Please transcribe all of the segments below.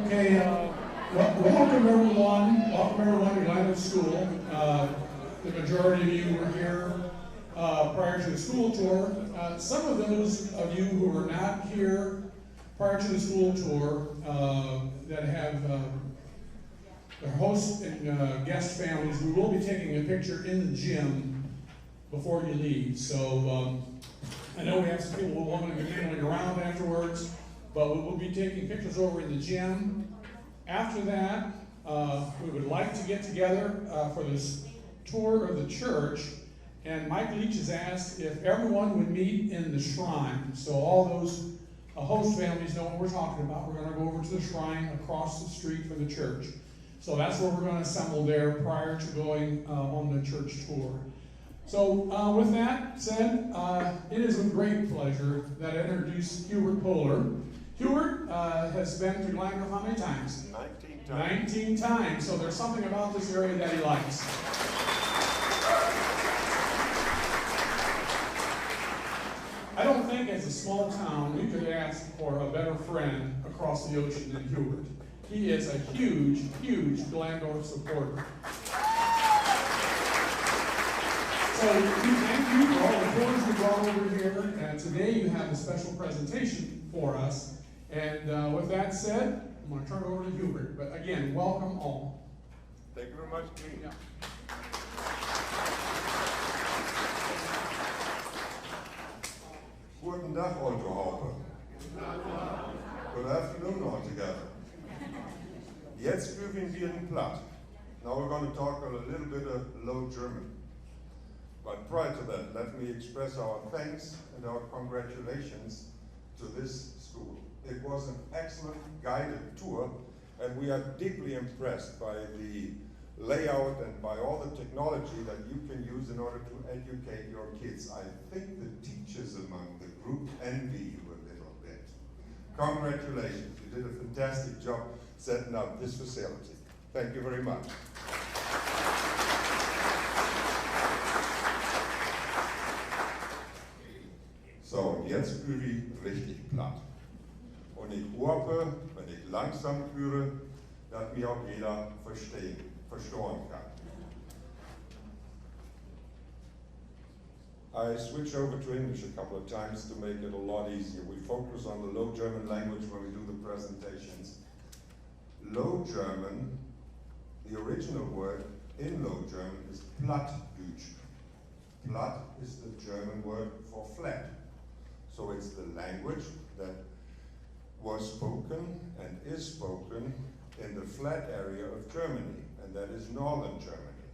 Okay, welcome everyone. Welcome everyone to Glandorf School. The majority of you were here prior to the school tour. Some of those of you who were not here prior to the school tour that have their host and guest families, we will be taking a picture in the gym before you leave. So I know we have some people who want to be mingling around afterwards, but we will be taking pictures over in the gym. After that, we would like to get together for this tour of the church, and Mike Leach has asked if everyone would meet in the shrine. So all those host families know what we're talking about. We're going to go over to the shrine across the street from the church. So that's where we're going to assemble there prior to going on the church tour. So with that said, it is with great pleasure that I introduce Hubert Poehler. Hubert has been to Glandorf how many times? 19 times. 19 times. So there's something about this area that he likes. I don't think as a small town we could ask for a better friend across the ocean than Hubert. He is a huge, huge Glandorf supporter. So we thank you for all the tours you brought over here, and today you have a special presentation for us. And with that said, I'm going to turn it over to Hubert. But again, welcome all. Thank you very much, Gene. Yeah. Guten Tag, Autohaupe. Good afternoon all together. Jetzt üben wir in Platt. Now we're going to talk a little bit of Low German. But prior to that, let me express our thanks and our congratulations to this school. It was an excellent guided tour, and we are deeply impressed by the layout and by all the technology that you can use in order to educate your kids. I think the teachers among the group envy you a little bit. Congratulations, you did a fantastic job setting up this facility. Thank you very much. So, jetzt übe ich richtig platt. Und ich hoffe, wenn ich langsam führe, dass mich auch jeder verstehen kann. I switch over to English a couple of times to make it a lot easier. We focus on the Low German language when we do the presentations. Low German, the original word in Low German is Plattdeutsch. Platt is the German word for flat. So it's the language that was spoken and is spoken in the flat area of Germany, and that is northern Germany.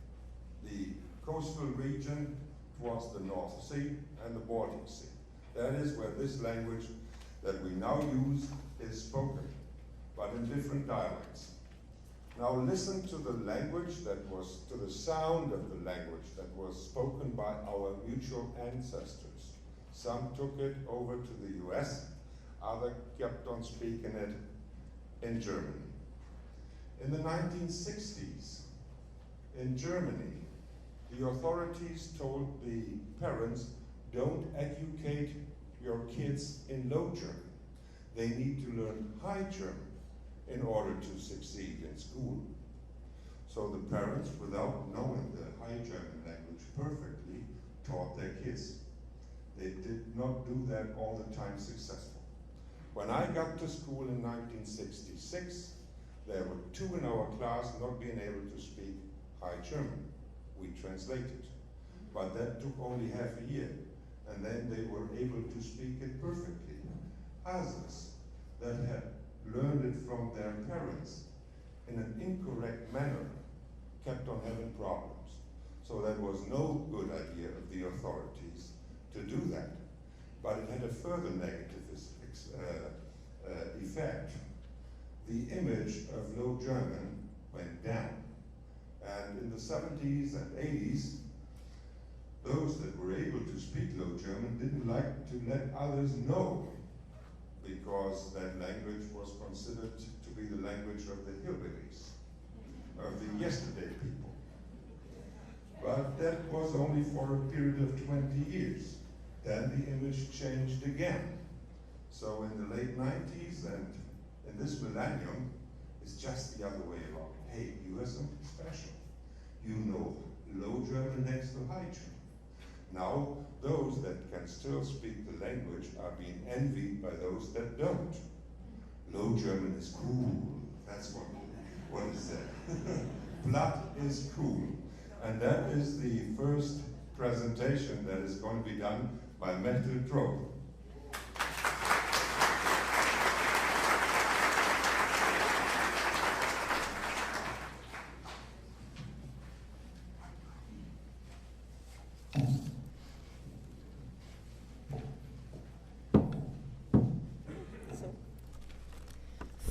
The coastal region towards the North Sea and the Baltic Sea. That is where this language that we now use is spoken, but in different dialects. Now listen to the language to the sound of the language that was spoken by our mutual ancestors. Some took it over to the US, others kept on speaking it in Germany. In the 1960s, in Germany, the authorities told the parents, don't educate your kids in Low German. They need to learn High German in order to succeed in school. So the parents, without knowing the High German language perfectly, taught their kids. They did not do that all the time successful. When I got to school in 1966, there were 2 in our class not being able to speak High German. We translated. But that took only half a year, and then they were able to speak it perfectly. Others that had learned it from their parents in an incorrect manner kept on having problems. So that was no good idea of the authorities to do that. But it had a further negative effect. The image of Low German went down. And in the 70s and 80s, those that were able to speak Low German didn't like to let others know, because that language was considered to be the language of the hillbillies, of the yesterday people. But that was only for a period of 20 years. Then the image changed again. So in the late 90s and in this millennium, It's just the other way around. Hey, you are something special. You know Low German next to High German. Now, those that can still speak the language are being envied by those that don't. Low German is cool. That's what is that? Platt is cool. And that is the first presentation that is going to be done by Mechtel Trope.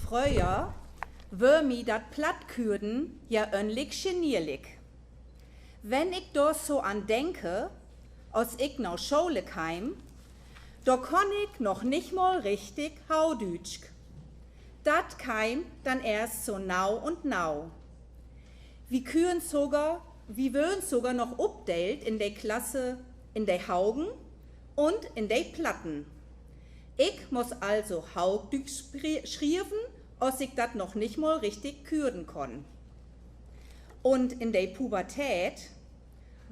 Früher wär mi dat Plattkürden ja önlig genierlich. Wenn ich da so an denke, als ich nach Schule kam, da kon ich noch nicht mal richtig Haudütsch. Dat kam dann erst so nau und nau. Wir würden sogar noch updelt in der Klasse, in der Haugen und in der Platten. Ich muss also Haudütsch schreiben, als ich dat noch nicht mal richtig kürden kon. Und in der Pubertät,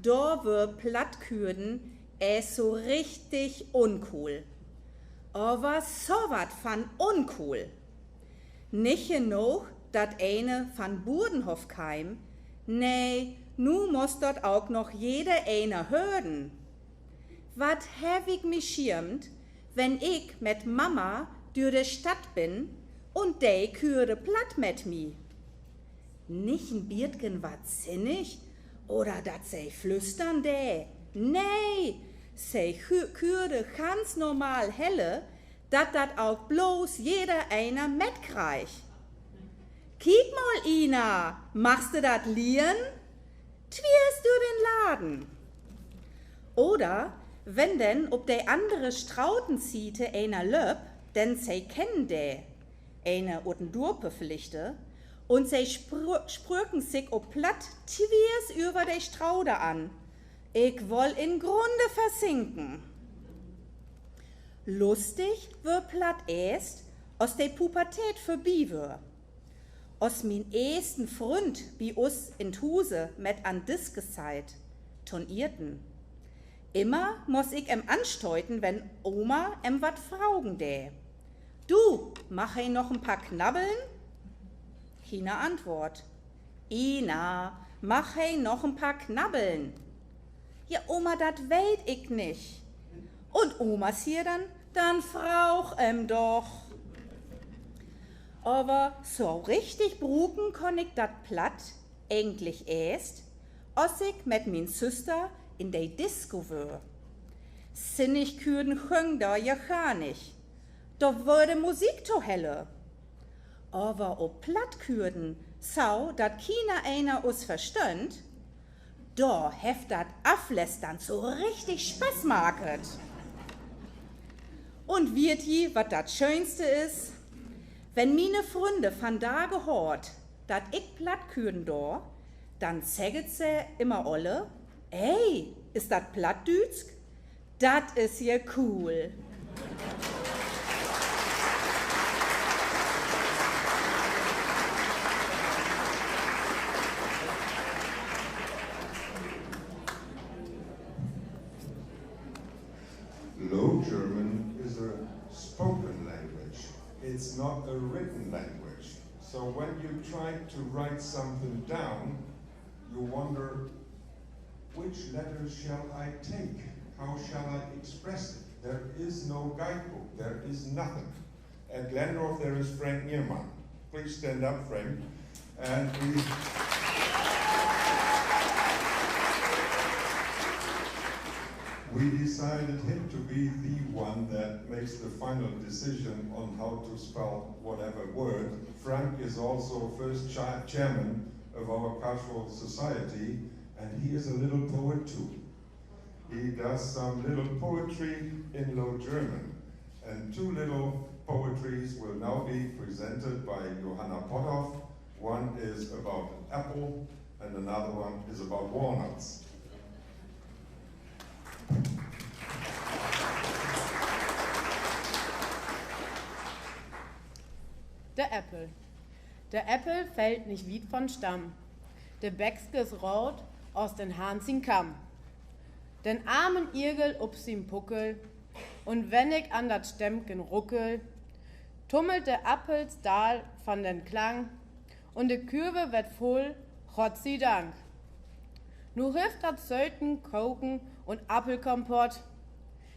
da wird Plattkürden so richtig uncool. Aber so wat von uncool. Nicht genug, dat eine von Burdenhof kam, nee, nu muss dort auch noch jeder eine hören. Wat hab ich mich schirmt, wenn ich mit Mama durch die Stadt bin und die kürde platt mit mi? Nicht ein Bierdgen wat sinnig oder dat sei flüstern dä? Nee, sei kürde ganz normal helle, dat auch bloß jeder einer mitkriegt. Kiek mal, Ina, machst du dat lieren? Twierst du den Laden? Oder wenn denn ob de andere Strautenziete einer löb, denn sei kennen de, eine oten Durpe pflichte, und sei sprücken sich ob platt twiers über de Straude an. Ich woll in Grunde versinken. Lustig wird platt erst, aus de Pubertät vorbei wär. Aus min ersten Freund wie us in Huse mit an Diskeszeit, tonierten. Immer muss ich ansteuten, wenn Oma wat fraugen dä. Du, mach ich noch ein paar Knabbeln? Keine Antwort. Ina, mach ich noch ein paar Knabbeln? Ja, Oma, dat weet ich nicht. Und Omas hier dann frauch doch. Aber so richtig bruken kon ich dat platt eigentlich erst, als ich mit min Süster in der Disco wär. Sinnig kürden chöng da ja gar nicht. Da würde Musik to helle. Aber ob Plattkürden sau, dat keiner einer us verstünd, da heft dat Aflästern so richtig Spaß maket. Und wird je, wat dat Schönste is, wenn mine Freunde von da gehört, dat ich Plattkürden da, dann säget se immer alle, ey, ist dat Plattdütsk? Dat is ja cool. Low German is a spoken language. It's not a written language. So when you try to write something down, you wonder, which letters shall I take? How shall I express it? There is no guidebook. There is nothing. At Glandorf there is Frank Niermann. Please stand up, Frank. And we decided him to be the one that makes the final decision on how to spell whatever word. Frank is also first chairman of our cultural society, and he is a little poet too. He does some little poetry in Low German, and two little poetries will now be presented by Johanna Potthoff. One is about an apple, and another one is about walnuts. Der Apple. Der Äppel fällt nicht weit von Stamm. Der Bäckske ist rot aus den Hansin Kamm. Den armen Irgel up sim Puckel, und wenn ich an dat Stemmken ruckel, tummelt der Appelsdahl von den Klang, und de Kürbe wird voll, Gott sei Dank. Nu hilft dat Söten, Koken und Appelkompott,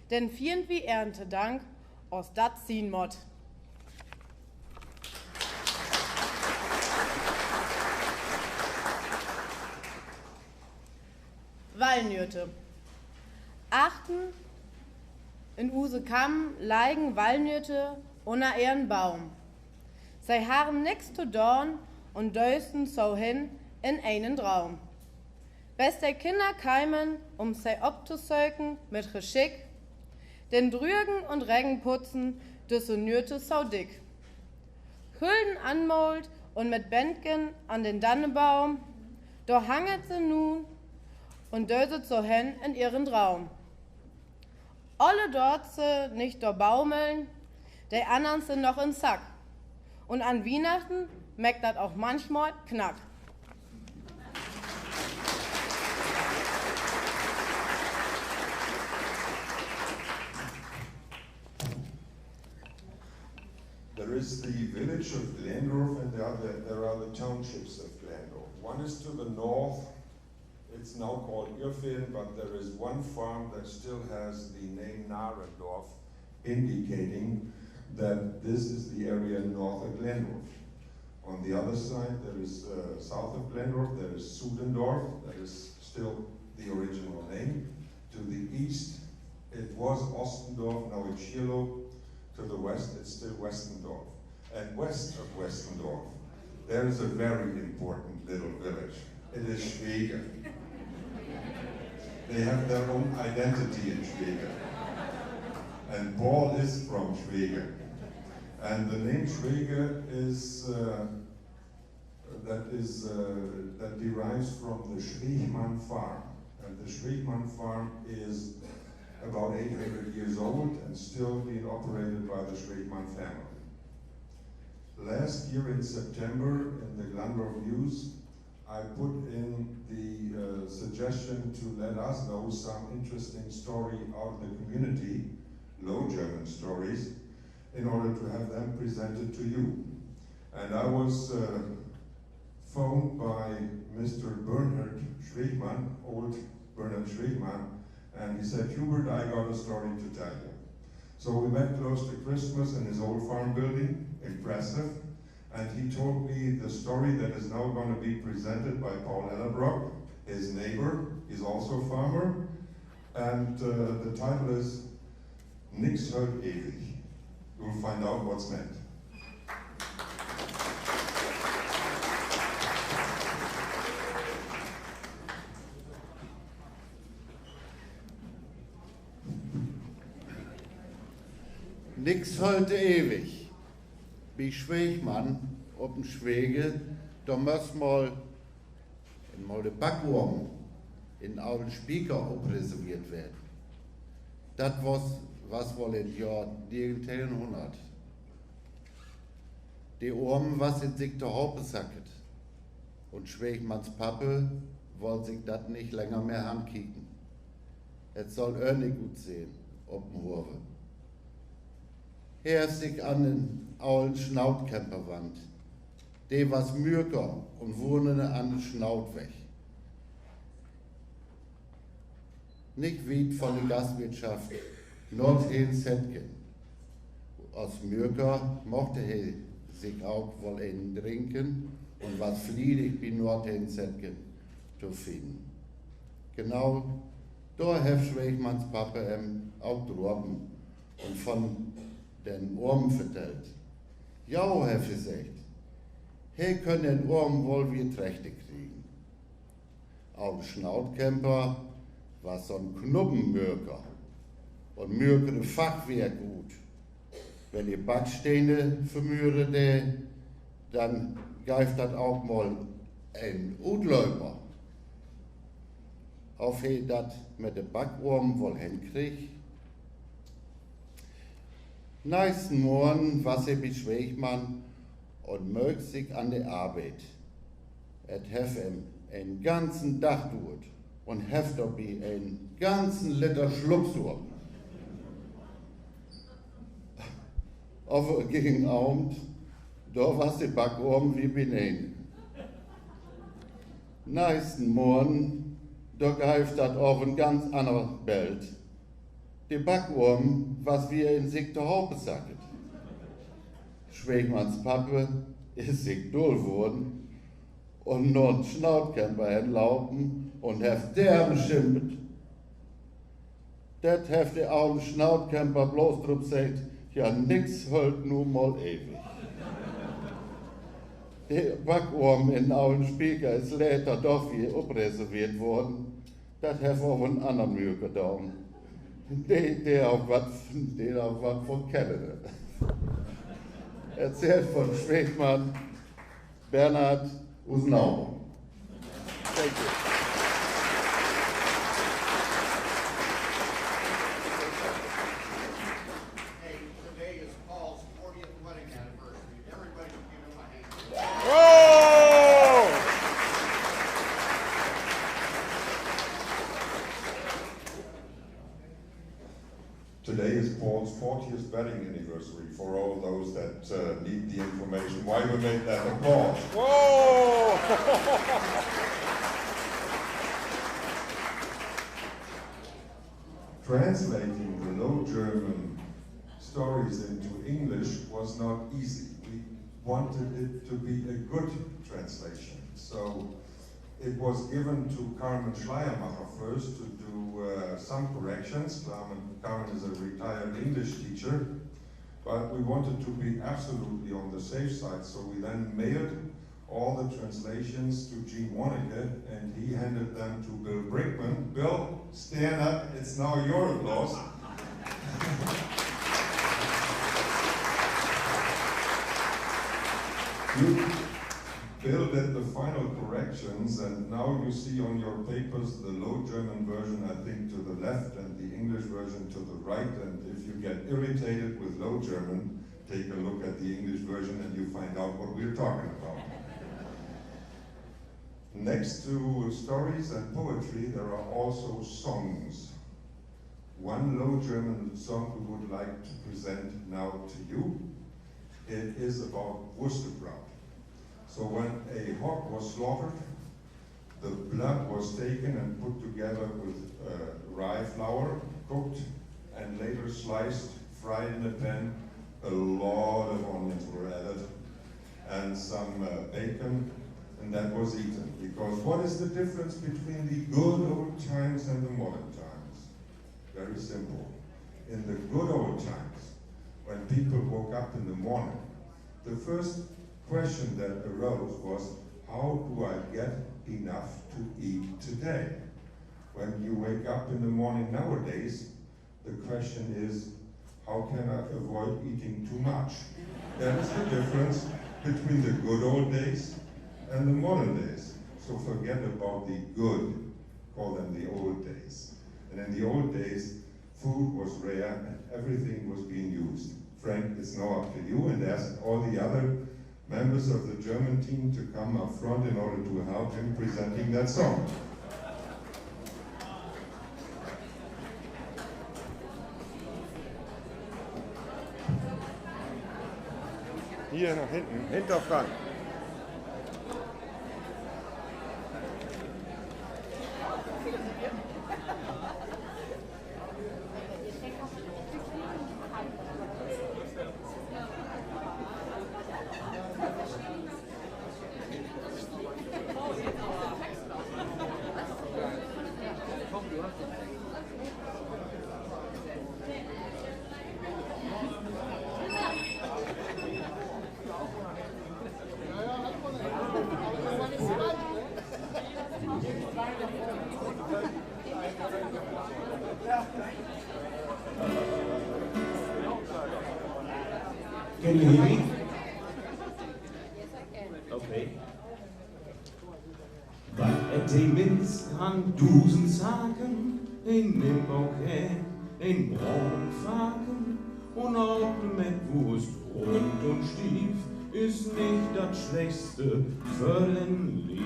denn vielen wie Erntedank aus dat ziehen mott. Walnüte. Achten in use Kamm leigen Walnüte unter ihren Baum. Sei haben nix zu dorn und dösten so hin in einen Traum. Best der Kinder keimen, sei abzusöken mit Geschick, denn Drügen und Regen putzen, düsse Nürte so dick. Hülden anmolt und mit Bändgen an den Dannebaum, do hanget sie nun und döset so hin in ihren Traum. Alle dort se nicht do baumeln, der andern sind noch in Sack. Und an Weihnachten merkt dat auch manchmal knack. There is the village of Glandorf and there are the townships of Glandorf. One is to the north, it's now called Irfin, but there is one farm that still has the name Narendorf, indicating that this is the area north of Glandorf. On the other side, there is south of Glandorf, there is Sudendorf, that is still the original name. To the east, it was Ostendorf, now it's Schierloh. To the west, it's still Westendorf. And west of Westendorf, there is a very important little village. It is Schwege. They have their own identity in Schwege. And Paul is from Schwege. And the name Schwege is, that derives from the Schwiegmann farm. And the Schwiegmann farm is about 800 years old and still being operated by the Schwiegmann family. Last year in September in the Glandorf News, I put in the suggestion to let us know some interesting story out of the community, Low German stories, in order to have them presented to you. And I was phoned by Mr. Bernhard Schwiegmann, old Bernhard Schwiegmann, and he said, Hubert, I got a story to tell you. So we met close to Christmas in his old farm building, impressive, and he told me the story that is now going to be presented by Paul Ellerbrock, his neighbor. He's also a farmer, and the title is Nix hört ewig. You'll find out what's meant. Nix heute ewig. Wie Schwegmann ob'n Schwege, da muss mal de Backwurm in allen Spieker obreserviert werden. Das was wohl im Jahr 1900. Die Ormen was in sich der Haupe sacket. Und Schwegmanns Pappe wollte sich das nicht länger mehr ankicken. Es soll nicht gut sehen, ob'n Hurve. Er sich an den alten Schnautkämperwand. Die was Mürker und wohnen an den Schnaut weg. Nicht weit von der Gastwirtschaft, Nordheen Zetken. Aus Mürker mochte er sich auch wohl einen trinken und was fliedig wie Nordheen Zetken zu finden. Genau, da hat Schwegmanns Papa auch droben und von den Ormen vertellt. Ja, hat gesagt, he können den Ormen wohl wie trächtig kriegen. Auch Schnautkämper war so ein Knubbenmürker und mürkere Fachwerk gut. Wenn ihr Backsteine vermühre, dann greift das auch mal ein Utläuper. Auf he dat mit den Backormen wohl hinkriegt. Nächsten Morgen war sie bei Schwegmann und mögt sich an der Arbeit. Et hef einen ganzen Tag duet und heft dabei einen ganzen Liter Schlucksuhr. Auf gegen Abend, da war's die Backorm wie benehn. Nächsten Morgen, da greift dat auf ein ganz anderer Bild. Die Backorm, was wir in sich der Haube sacket. Schwegmanns Pappe ist sich doll worden und noch ein Schnautkämper entlaufen und heft derben schimpft. Dat heft der auch ein Schnautkämper bloß drauf sagt, ja nix hält nun mal ewig. Der Backorm in Auen Spieker ist later doch wie abreserviert worden. Das heft auch einen anderen Mühe getan. Der auch was von kennen. Erzählt von Schwegmann Bernhard Usnau. Thank you. Hey, today is Paul's 40th wedding anniversary. Everybody give him a hand. Whoa! Today is Paul's 40th wedding anniversary for all those that need the information. Why we make that applause? Whoa! Translating the Low German stories into English was not easy. We wanted it to be a good translation. So it was given to Carmen Schleiermacher first to do some corrections. Carmen is a retired English teacher, but we wanted to be absolutely on the safe side, so we then mailed all the translations to Gene Waneke, and he handed them to Bill Brinkman. Bill, stand up, it's now your applause. Bill did the final corrections, and now you see on your papers the Low German version, I think, to the left, and the English version to the right. And if you get irritated with Low German, take a look at the English version and you find out what we're talking about. Next to stories and poetry, there are also songs. One Low German song we would like to present now to you. It is about Worcestershire. So when a hog was slaughtered, the blood was taken and put together with rye flour, cooked, and later sliced, fried in a pan. A lot of onions were added, and some bacon, and that was eaten. Because what is the difference between the good old times and the modern times? Very simple. In the good old times, when people woke up in the morning, the first question that arose was, how do I get enough to eat today? When you wake up in the morning nowadays, the question is, how can I avoid eating too much? That is the difference between the good old days and the modern days. So forget about the good, call them the old days. And in the old days, food was rare and everything was being used. Frank, it's now up to you, and ask all the other members of the German team to come up front in order to help him presenting that song. Hier nach hinten, hinter Frank. Can you hear me? Okay. But at the minst han 1000 zaken, een nimboké, een braun vaken, und auch mit Wurst, Rund und Stief, ist nicht das Schlechtste für den Lieb.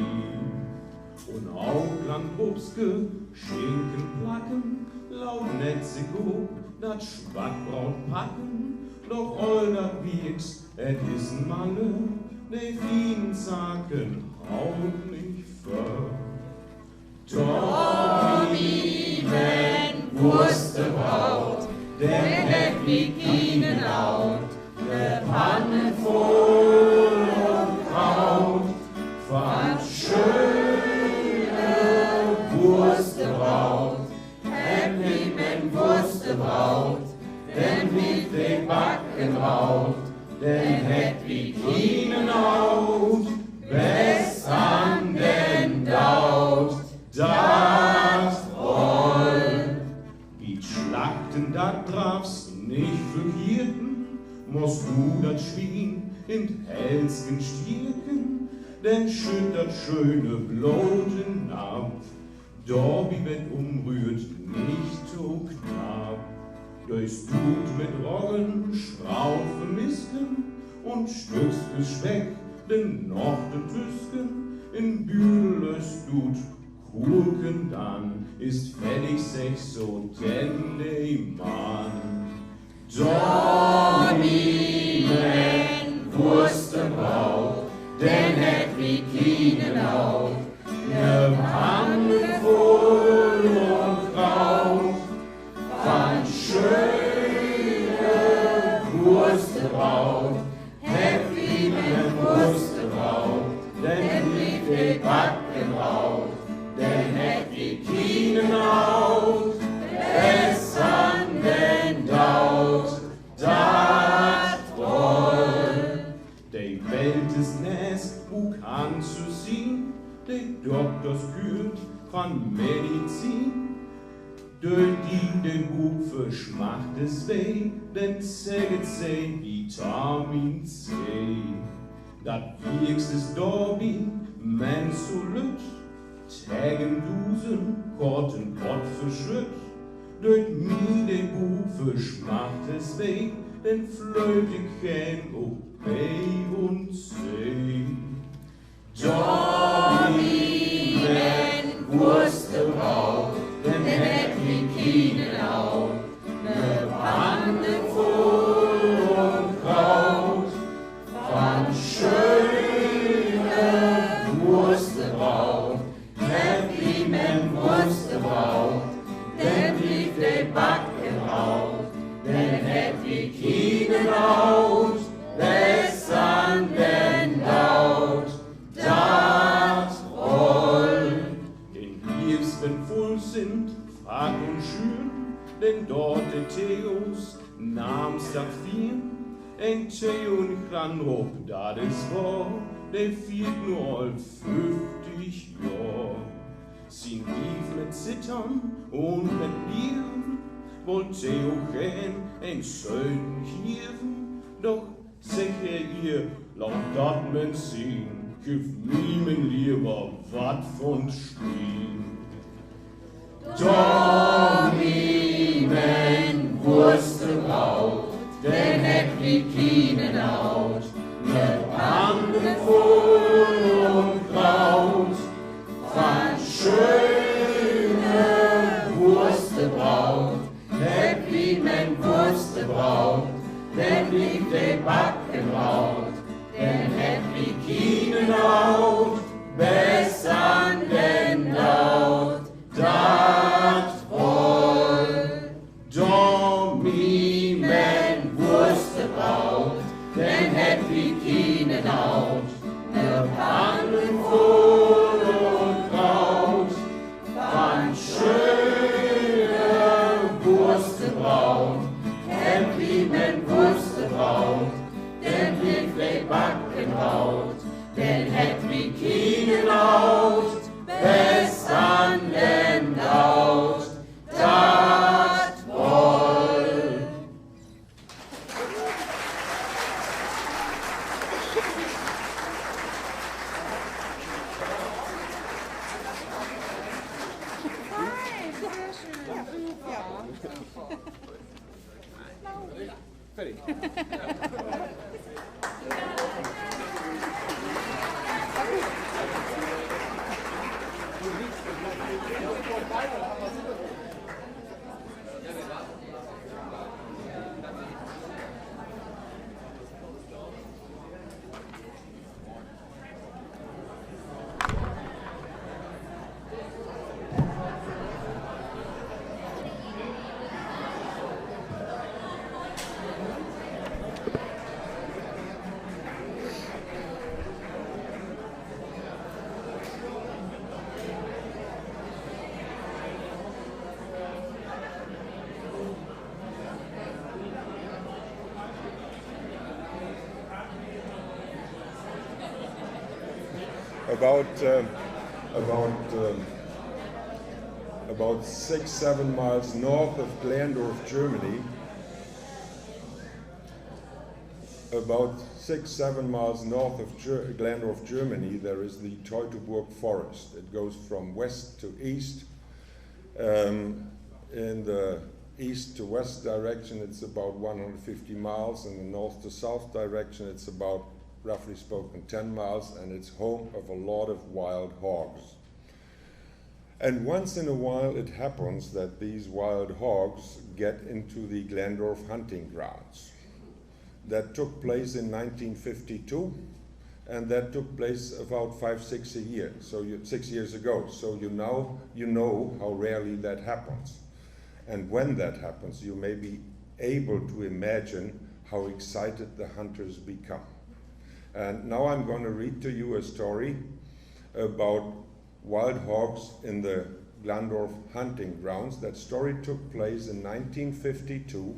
Und auch Glandorfske Schinkenplacken, laut Netziko, dat Schwattbraut packen, doch all dat wieks, et is n Malle, de vielen Zaken haut nicht für. Doch wie wenn Wurste braut, der hätt wie keine Laut, der Pfanne voll und Kraut, fand schöne Wurste braut, hätt wie wenn Wurste braut, denn wie de Backen raut, denn hätt wie keine Laut, bess an den Daut. Das Roll, wie Schlachten, dat darfst nicht vergierten, musst du dat Schwien in Helsken stierken, denn schütt dat schöne Bloten ab, Dorbi wird umrührt nicht so knapp. Durchs Tut mit Roggen, Schraufe Misken und stückst es weg, denn noch den Tüsken in Büdel es tut. Gurken dann ist fertig sech so denn de Mann. Donny, wenn Wurste braut, denn hätt wie keine Laut, ne Pfanne voll und Kraut, fand schöne Wurste braut, hätt wie ne Wurste braut, denn lief de Backen raut. Denn hätt wie keine Laut, es an den Daut, dat Roll. De Welt ist näs, wo kann zu sehen, de Doktors kürt von Medizin. Durch die den Buch verschmacht es weh, denn säget sei Vitamin C. Dat wiegst es Dorbi, men so lütt, Tägen Dusen, Korten Pott verschütt, durch mir den Bufisch macht es weh, denn Flöte käm ob B und C. Donny, wenn Wurste braut, denn hätt wie keine Laut, ne Pfanne voll und Kraut, fand schöne Wurste braut, Wurste braut, denn lief de Backen raut, denn hätt wie keine Laut, bess an den Daut, dat Roll. Den Biers, wenn voll sind, frag und schön, denn dort de Theos namens dat vier, en Theo in Glandorf, dat is war, der fiert nur all 50 Jahr. Sie lief mit Zittern und mit Bieren, wollt Theo gern en schönen Kirchen, doch sech ihr, laut dat men sehen, gib niemen lieber wat von Spiel. Donny, wenn Wurste braut, denn hätt wie keine Laut, ne Pfanne voll und Kraut, fand schöne Wurste braut, hätt wie men Wurste braut, denn lief de Backen raut, denn hätt wie keine Laut, bess an den Daut, dat Roll. Donny, men Wurste braut, denn hätt wie keine Laut, ne Pfanne voll und Kraut, fand schöne Wurste braut, hätt wie men Wurste braut, denn lief de Backen raut, denn hätt wie keine Laut, bess an den Daut, dat Roll. Fertig. about 6-7 miles north of Glandorf, Germany. About 6-7 miles north of Glandorf, Germany, there is the Teutoburg forest. It goes from west to east. In the east to west direction, it's about 150 miles. In the north to south direction, it's about, roughly spoken, 10 miles, and it's home of a lot of wild hogs. And once in a while, it happens that these wild hogs get into the Glandorf hunting grounds. That took place in 1952, and that took place about 5-6 a year, so 6 years ago. So you know how rarely that happens. And when that happens, you may be able to imagine how excited the hunters become. And now I'm going to read to you a story about wild hogs in the Glandorf hunting grounds. That story took place in 1952.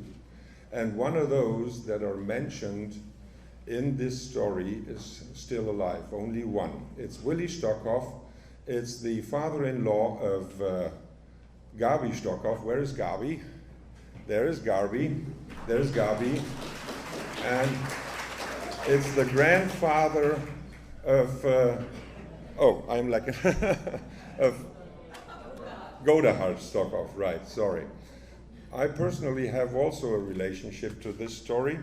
And one of those that are mentioned in this story is still alive, only one. It's Willi Stockhoff. It's the father-in-law of Gabi Stockhoff. Where is Gabi? There is Gabi. There's Gabi. And it's the grandfather of, of Godehard Stockhoff, right, sorry. I personally have also a relationship to this story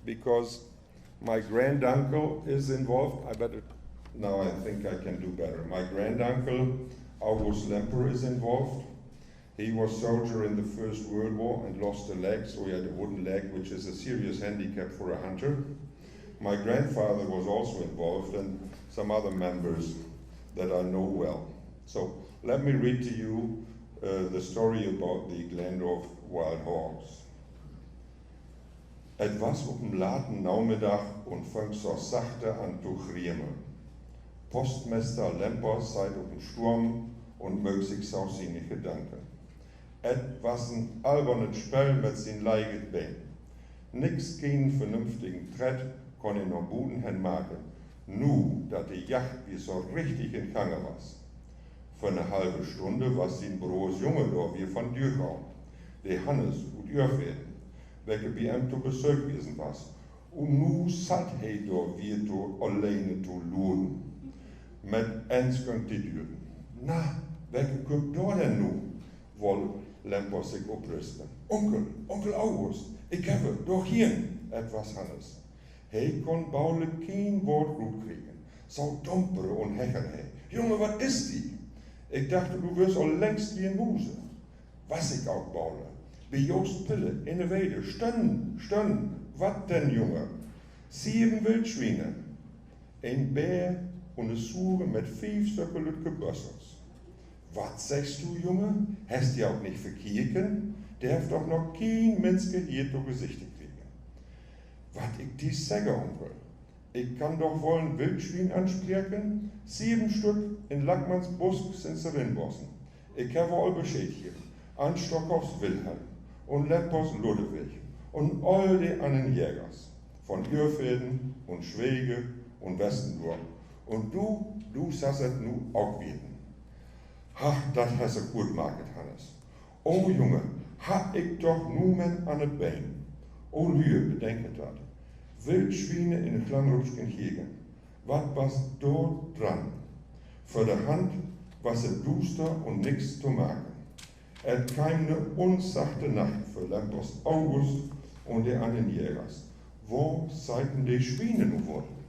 because my granduncle is involved. Now I think I can do better. My granduncle, August Lemper, is involved. He was soldier in the First World War and lost a leg, so he had a wooden leg, which is a serious handicap for a hunter. My grandfather was also involved, and some other members that I know well. So let me read to you the story about the Glandorf wild hogs. Het was op een late namiddag und fängt so sachte an zu griemen. Postmeister Lemper seid op een Sturm und mögt sich sau seine Gedanken. Et was ein albernes Spell mit sin leiget Bein. Nix keinen vernünftigen Tritt kon in no Buden hen machen. Nu, dat die Jacht wie so richtig in Gange was. Für eine halbe Stunde was sin Bros Junge da wie von Dürgau. De Hannes und Jörfäden, welche bei ihm zu Besuch gewesen was. Und nu satt he da wie to alleine zu luden. Mit eins könnt die Düren. Na, welche kommt da denn nu? Woll Lemper sich oprüsten. Onkel August, ich habe doch hier etwas Hannes. He kon Baule kein Wort gut kriegen. So dumpere und hecher he. Junge, was ist die? Ich dachte, du wirst al längst wie ein Muse. Was ich auch baule. Wie Joost Pille in der Weide. Stön. Wat denn, Junge? 7 Wildschweine. Ein Bär und eine Sure mit 5 Stöcke Lütke Bössers. Wat sagst du, Junge? Hast du auch nicht verkirken? Der hat doch noch kein Mensch hier zu Gesicht kriegen. Wat ich dies sage, Onkel? Ich kann doch wohl ein Wildschwein ansprechen. 7 Stück in Lackmanns Busk sind sie rinbossen. Ich habe all Bescheid hier. An Stockhoffs Wilhelm und Lempers Ludewig und all die anderen Jägers. Von Jörfäden und Schwege und Westendorf. Und du sasset nu auch werden. Ha, das hast du gut market, Hannes. Oh Junge, ha ich doch nu men an het Bein. Oh Lüe, bedenket dat. Wildschweine in Klamrutschen Hegen. Wat was dort dran? Für de Hand was es duster und nix zu machen. Et kam ne unsachte Nacht für Lempers August und die anderen Jägers. Wo seiten die Schweine nu wurden?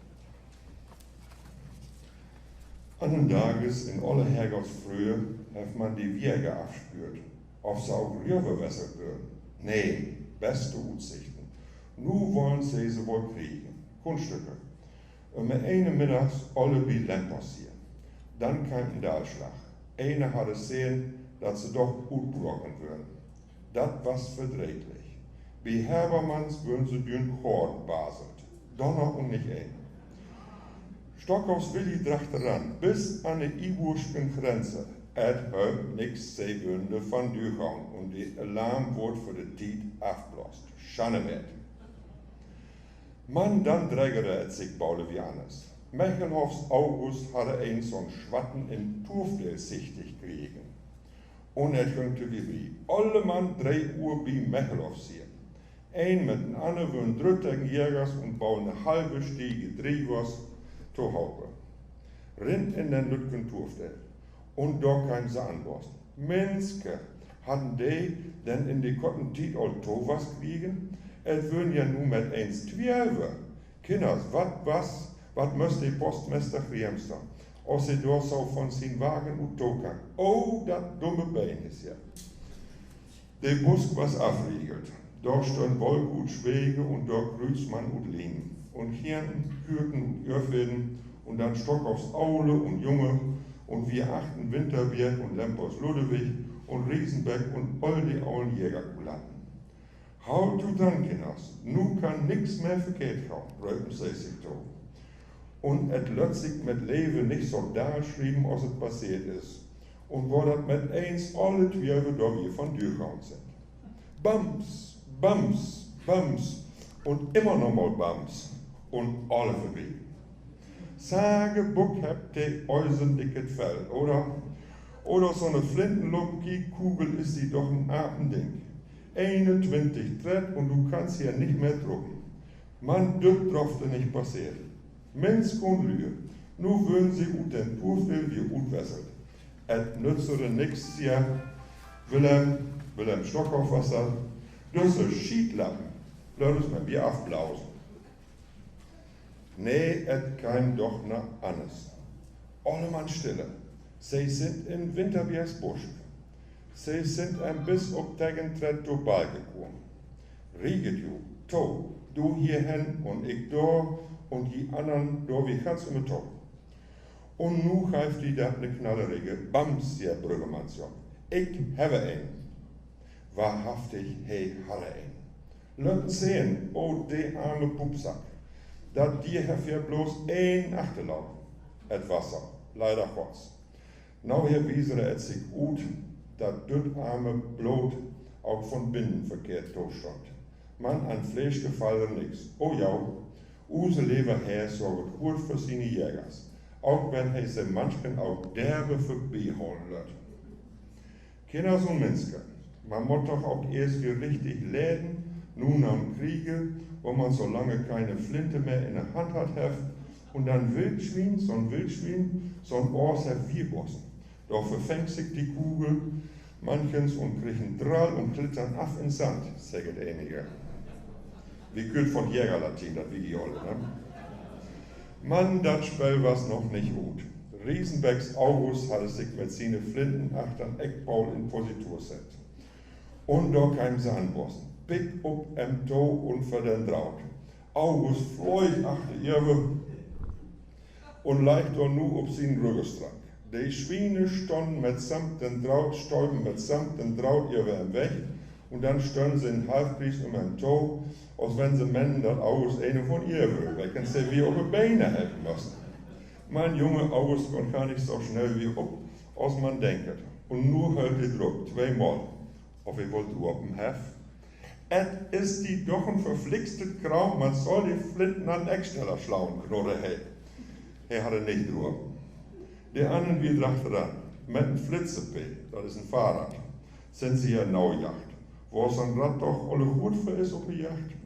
Einen Tages in alle Herrgottsfrühe hat man die Jäger abspürt, ob sie auch rüberwässert würden. Nee, beste Aussichten. Nu wollen sie wohl kriegen, Kunststücke. Und mit einem Mittags alle wie Lempers hier. Dann kam ein Dahlschlag. Einer hatte sehen, dass sie doch gut brocken würden. Das was verdrehtlich. Wie Herbermanns würden sie dünn Horden baselt. Donner und nicht ein. Stockhoffs Willi drachte ran, bis an die iburschen Grenze. Et hört nix Seewünde von Düchern und die Alarm wurde für die Tiet afblost. Schannemet. Man, dann drägere et sich Baule wie anders. Mechelhoffs August hatte einen so'n Schwatten in Turfdeel sichtig kriegen. Und er könnte wie alle Mann 3 Uhr bei Mechelhoffs hier. Ein mit den anderen würden drüttigen Jägers und bauen eine halbe Stiege Drehwas zu Hause. Rind in den Lütgen Turfdeel. Und da kein Sahnwurst. Minske hatten die denn in die Kottentiet all was kriegen? Et würden ja nur mit 1,12. Kinders, wat müsst die Postmeister Friemster? Als sie da so von sin Wagen und Tokan. Oh, dat dumme Bein ist ja. Der Busk was afriegelt. Da stehen Wollgut Schwege und da Grüßmann und Lingen. Und hier Kürten und Irrfäden und dann Stock aufs Aule und Junge und wir achten Winterberg und Lempers Ludewig und Riesenbeck und all die aulen Jägerkulatten. How to dann, Kinders? Nu kann nix mehr verkehrt kommen, röten sie sich to. Und et lötzig mit Leben nicht so darschrieben, als es passiert ist. Und wo dat mit eins alle 12 da wir von durchgehauen sind. Bams, Bams, Bams und immer noch mal Bams und alle vorbei. Sage, Buck habt ihr eusen dicket Fell, oder? Oder so eine Flintenlumpki-Kugel ist sie doch ein Abending. 21 Tritt und du kannst hier nicht mehr drucken. Man dürft drauf nicht passiert. Minsk und Lühe. Nu würden sie ut den Turfdeel wie utwässert. Et nützere nix hier. Willem Stockaufwasser. Düsse Schiedlappen. Lass mal Bier aufblausen. Nee, et kein doch nach Annes. Allemann stille. Sie sind in Winterbergsbusch. Sie sind ein bis ob Tegentret vorbeigekommen. Rieget ju, to, du hierhin und ich da und die anderen da wie ganz im Top. Und nu greift die dat ne knallerige Bams, der Brüggemannsjong. Ich habe ein. Wahrhaftig, hey, halle ein. Lötten sehen, oh, de arme Pupsack. Dat dir hef ja bloß ein Achterlauf. Et Wasser, leider Gottes. Nou hier wiesere et sich ut, dat düt arme Blut auch von binnen verkehrt durchstand. Man an Fleisch gefallen nix. Oh ja, use Leber her sorgt gut für seine Jägers. Auch wenn he se manchen auch derbe vorbeiholen lässt. Kinders und Minsker, man muss doch auch erst wie richtig läden, nun am Kriege, wo man so lange keine Flinte mehr in der Hand hat, und dann Wildschwein, so ein Ors hat Vierbossen. Da verfängt sich die Kugel, manchens und kriechen Drall und klittern af in Sand, sagt einige. Wie kürt von Jägerlatin, das wie die Olle, ne? Mann, das Spiel war's noch nicht gut. Riesenbecks August hatte sich mit seine Flinten achtern Eckpaul in Positur set. Und da kein Sahnbossen. Pick up em To und für den Draut. August fleucht achte Irwe und leicht da nu ob sin Rüggestrang. Die Schweine stonden mitsamt den Draut, stäuben mitsamt den Draut Irwe im Weg und dann stören sie in Halbkries um ein To, als wenn sie meinen, dass August eine von Irwe wecken sie wie auf die Beine helfen müssen. Mein Junge August kommt gar nicht so schnell wie ob, als man denkt. Und nur hält die Druck, 2-mal. Ob ich wollte du auf dem Hef? Et ist die doch ein verflixtet Kram, man soll die Flinten an den Ecksteller schlauen, knurre hey. Er hatte nicht Ruhe. Die anderen wie dachten dran, mit einem Flitzepe, das ist ein Fahrrad, sind sie ja Naujacht, wo so ein Rad doch alle gut für ist auf die Yacht.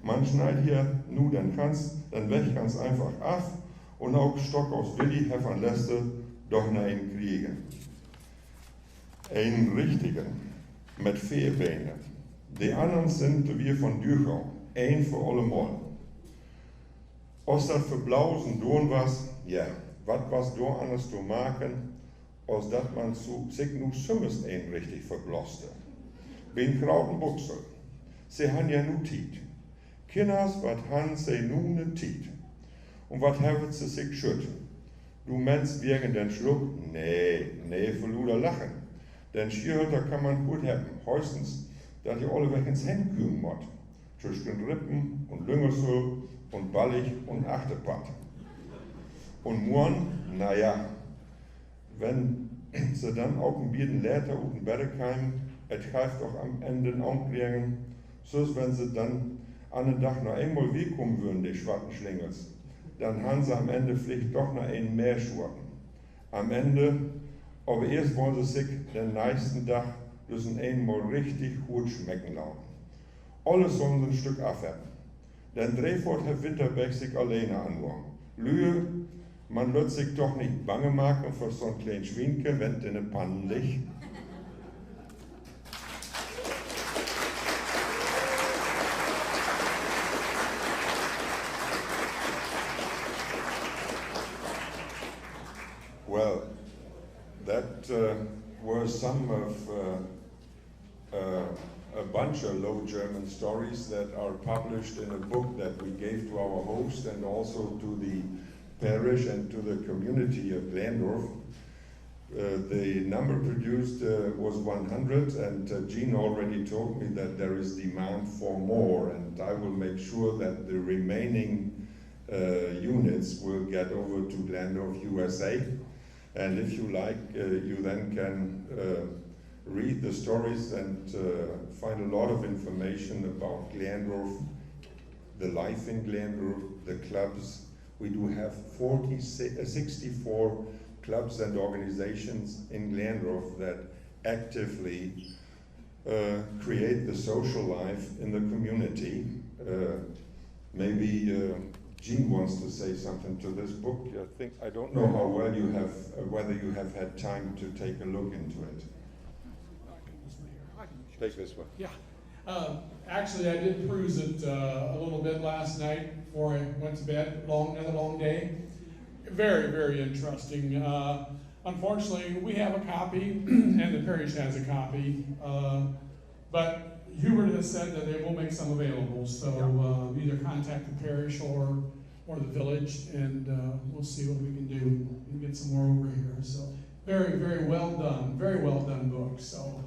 Man schneidet hier nu den Weg ganz einfach ab und auch Stock aus Willi Heffern lässt doch ne einen kriegen. Einen richtigen, mit 4 Beinen. Die anderen sind wir von Düchau, ein für alle Mal. Aus dat verblausen Dorn was, ja, wat was do anders zu machen, als dat man zu sich nu summes ein richtig verbloste. Bin krauten Buchsel, sie han ja nu Tiet. Kinders, wat han sie nu ne Tiet. Und wat hebben sie sich schütt? Du meinst wegen den Schluck? Nee, verluder lachen. Den Schierhütter kann man gut haben, höchstens, dass ihr alle weg ins Hemd kümmern muss. Zwischen Rippen und Lüngersel und Ballig und Achterpart. Und morgen, naja, wenn sie dann auch ein Bier Läter und ein Bergheim, es greift doch am Ende ankriegen, so wenn sie dann an den Tag noch einmal wegkommen würden, die schwarzen Schlingels, dann haben sie am Ende vielleicht doch noch einen mehr schwuppen. Am Ende, aber erst wollen sie sich den nächsten Tag müssen einmal richtig gut schmecken lassen. Alles sollen sie ein Stück abheben. Denn Drehfurt Herr Winterberg sich alleine anfangen. Lühe, man wird sich doch nicht bange machen für so ein kleines Schweinchen, wenn es in den Pannen liegt. Well, that were some of a bunch of Low German stories that are published in a book that we gave to our host and also to the parish and to the community of Glandorf. The number produced was 100, and Jean already told me that there is demand for more, and I will make sure that the remaining units will get over to Glandorf, USA. And if you like, you then can read the stories and find a lot of information about Glandorf, the life in Glandorf, the clubs. We do have 64 clubs and organizations in Glandorf that actively create the social life in the community. Maybe Jean wants to say something to this book. I don't know how well you have, whether you have had time to take a look into it. Take this one. Yeah. Actually, I did peruse it a little bit last night before I went to bed. Another long day. Very, very interesting. Unfortunately, we have a copy, and the parish has a copy. But Hubert has said that they will make some available. So either contact the parish or the village, and we'll see what we can do and get some more over here. So very, very well done book. So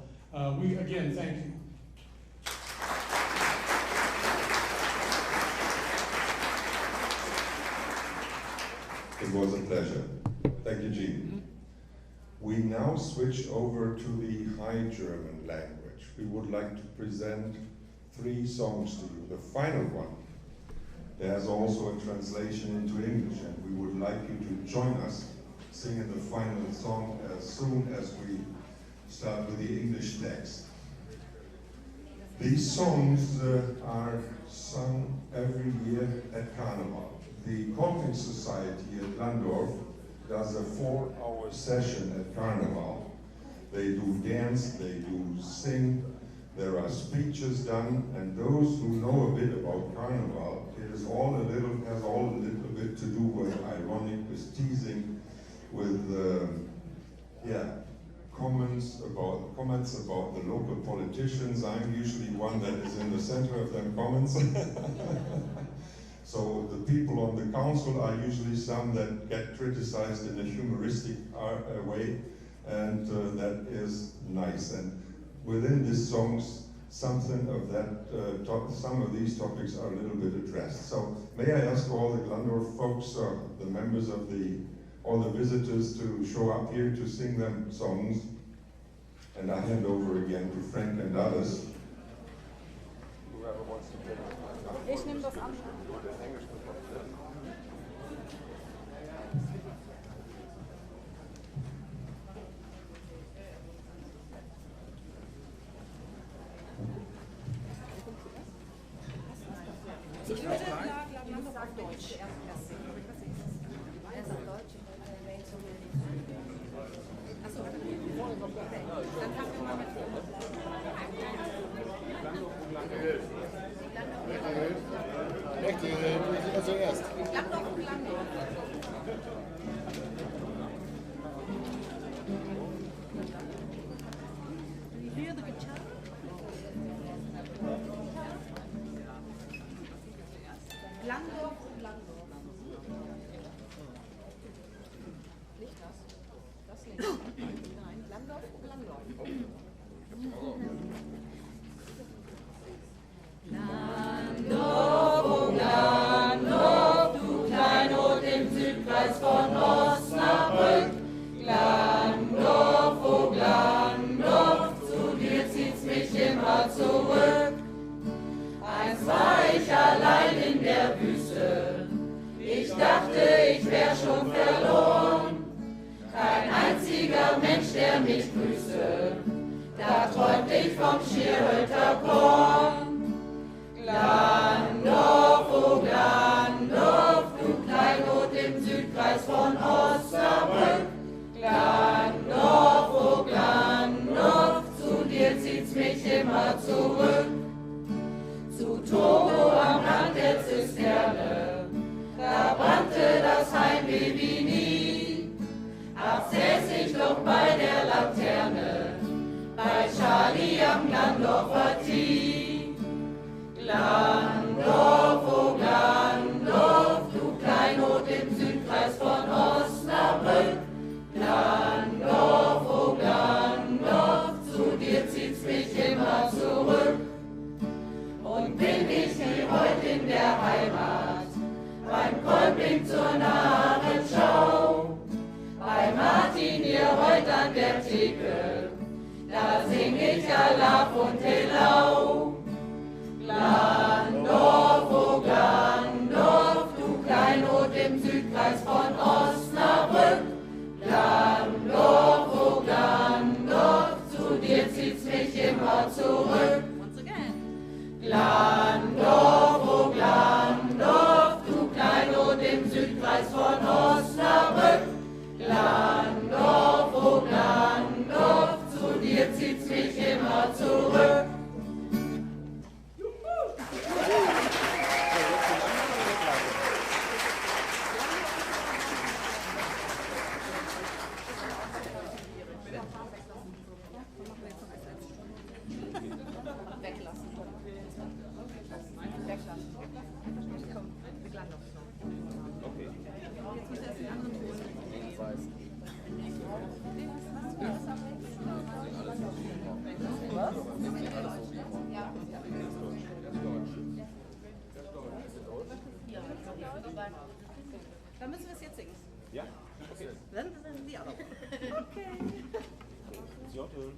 we again thank you. It was a pleasure. Thank you, Jean. We now switch over to the High German language. We would like to present 3 songs to you. The final one, there's also a translation into English, and we would like you to join us singing the final song as soon as we start with the English text. These songs are sung every year at Carnival. The Colting Society at Glandorf does a 4-hour session at Carnival. They do dance, they do sing, there are speeches done, and those who know a bit about Carnival, has all a little bit to do with ironic, with teasing, with comments about the local politicians. I'm usually one that is in the center of them comments. So the people on the council are usually some that get criticized in a humoristic way, and that is nice. And within these songs, something of that, some of these topics are a little bit addressed. So may I ask all the Glandorf folks, the members of all the visitors to show up here to sing them songs. And I hand over again to Frank and others. Whoever wants to take it. Ich nehme das an. Ich würde Glandorf auf Deutsch erst singen. Er sagt Deutsch. Achso, dann fangen wir mal mit zuerst. Glandorf und Glandorf. You hear the guitar? Glandorf und Glandorf. Nicht das? Das nicht. Nein, Glandorf und Glandorf. Glandorf, oh Glandorf, du Kleinod im Südkreis von Osnabrück. Glandorf, oh Glandorf, zu dir zieht's mich immer zurück. Einst war ich allein in der Wüste, ich dachte, er mich grüßte, da träumt ich vom Schierhölter Korn. Glandorf, oh Glandorf, du Kleinod im Südkreis von Osnabrück. Glandorf, oh Glandorf, zu dir zieht's mich immer zurück. Zu Togo am Rand der Zisterne, da brannte das Heimweh wie nie. Absäß ich doch bei der Laterne, bei Charlie am Glandorfer Tee. Glandorf, oh Glandorf, du Kleinod im Südkreis von Osnabrück. Glandorf, oh Glandorf, zu dir zieht's mich immer zurück. Und bin ich wie heut in der Heimat, beim Kolping zur Narrenschau, bei Martin hier heut an der Theke, da sing ich Alaf und Helau. Glandorf, oh Glandorf, du Kleinod im Südkreis von Osnabrück. Glandorf, oh Glandorf, zu dir zieht's mich immer zurück. Glandorf, oh Glandorf, du Kleinod im Südkreis von Osnabrück. Glandorf, oh Glandorf, zu dir zieht's mich immer zurück. Dann müssen wir es jetzt singen. Ja? Okay. Dann Sie auch noch. Okay. Jottel.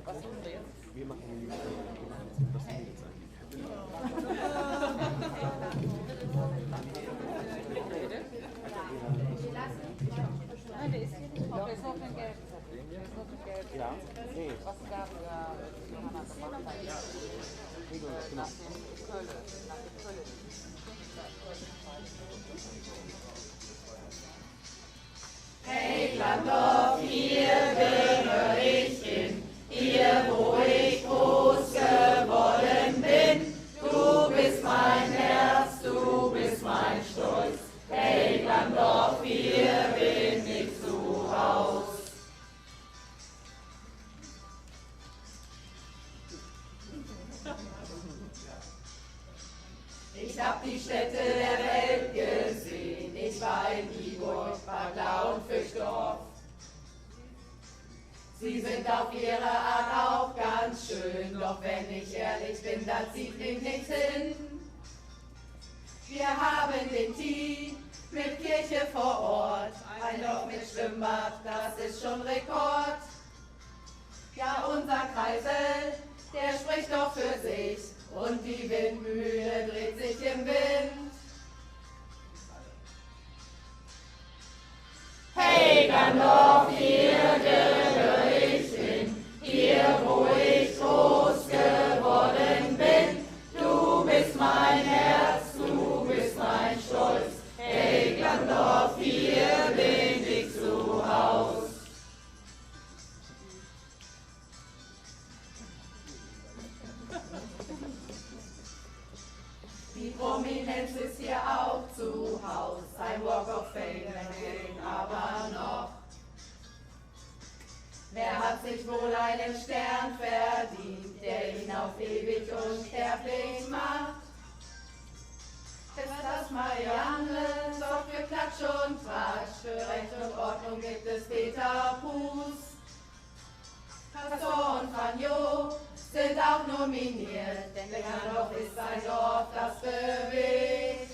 Was tun wir jetzt? Wir machen was tun wir jetzt eigentlich? Nein, der ist hier nicht drauf. Der ist nur für Gelb. Der ist nur für Gelb. Ja? Nee. Was gab Johanna gemacht hat. Nach dem Kölle. Nach dem Kölle. Hey Glandorf, hier gehöre ich hin, hier wo ich groß geworden bin. Du bist mein Herz, du bist mein Stolz. Hey Glandorf, hier bin ich zu Haus. Ich hab die Städte der Welt gesehen, ich war in Viborg, Bagla und Fischdorf. Sie sind auf ihre Art auch ganz schön, doch wenn ich ehrlich bin, da zieht mich nichts hin. Wir haben den Tee mit Kirche vor Ort, ein Loch mit Schwimmbad, das ist schon Rekord. Ja, unser Kreisel, der spricht doch für sich und die Windmühle dreht sich im Wind. Hey Glandorf, hier gehöre ich hin, hier wo ich groß geworden bin. Du bist mein Herz, du bist mein Stolz. Hey Glandorf, hier bin ich zu Haus. Die Prominenz ist hier auch zu Haus, ein Walk of Fame fehlt aber noch. Wer hat sich wohl einen Stern verdient, der ihn auf ewig unsterblich macht? Ist das Marianne, sorgt für Klatsch und Tratsch, für Recht und Ordnung gibt es Peter Puß. Castor und Franjo sind auch nominiert, denn Glandorf ist ein Dorf, das bewegt.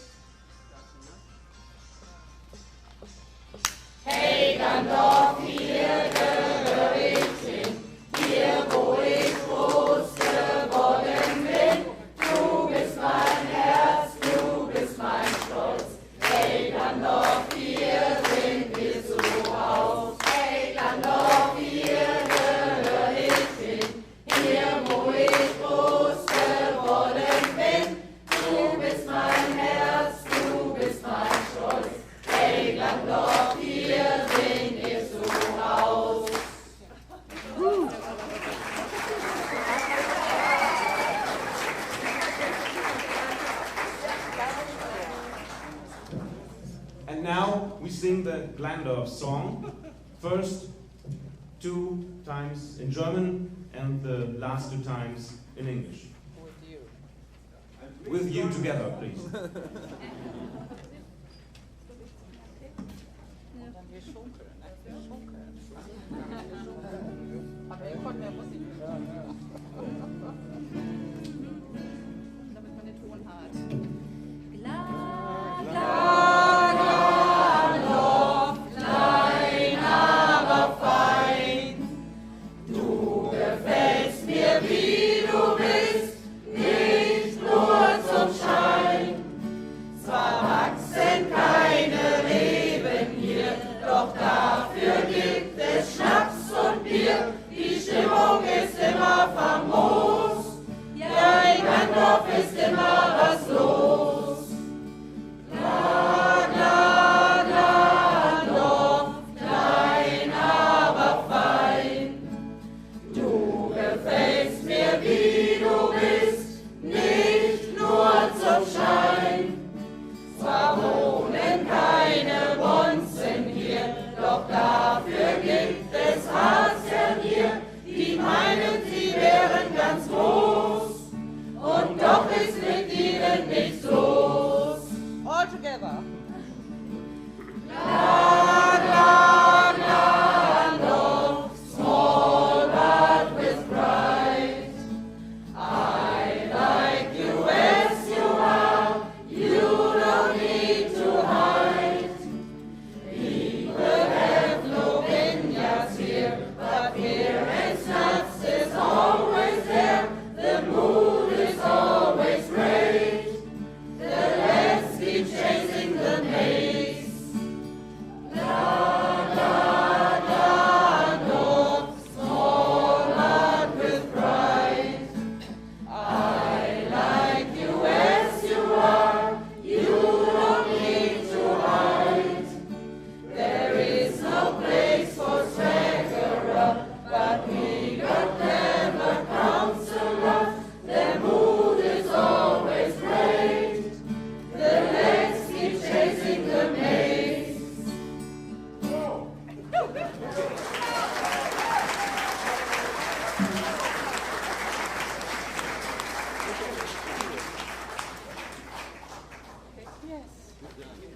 Hey Glandorf, hier gehöre ich hin, hier wo ich groß geworden bin. Du bist mein Herz, du bist mein Stolz. Hey Glandorf, sing the Glandorf song. First 2 times in German and the last 2 times in English. With you together, please.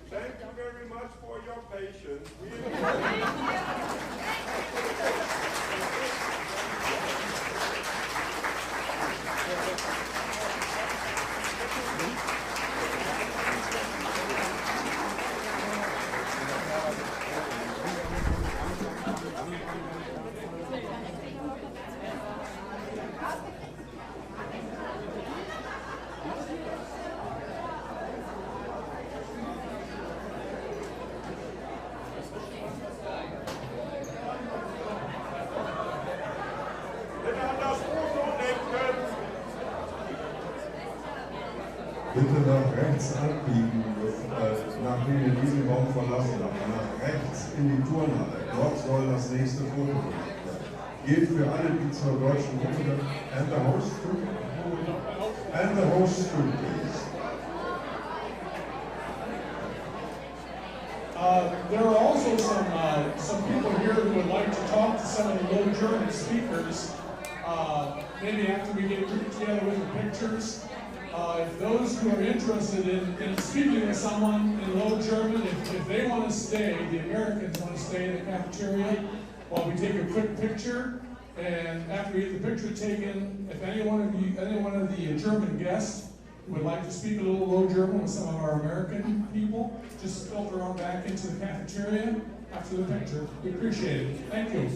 Thank you very much for your patience. Bitte nach rechts abbiegen, nachdem wir diesen Raum verlassen haben. Nach rechts in die Turnhalle. Dort soll das nächste Foto gemacht werden. Gilt für alle, die zur deutschen Gruppe. And the host too. And the host too, please. There are also some people here who would like to talk to some of the Low German speakers. Maybe after we get together with the pictures. If those who are interested in speaking with someone in Low German, if they want to stay, the Americans want to stay in the cafeteria while we take a quick picture, and after we get the picture taken, if any one of the German guests would like to speak a little Low German with some of our American people, just filter on back into the cafeteria after the picture. We appreciate it. Thank you.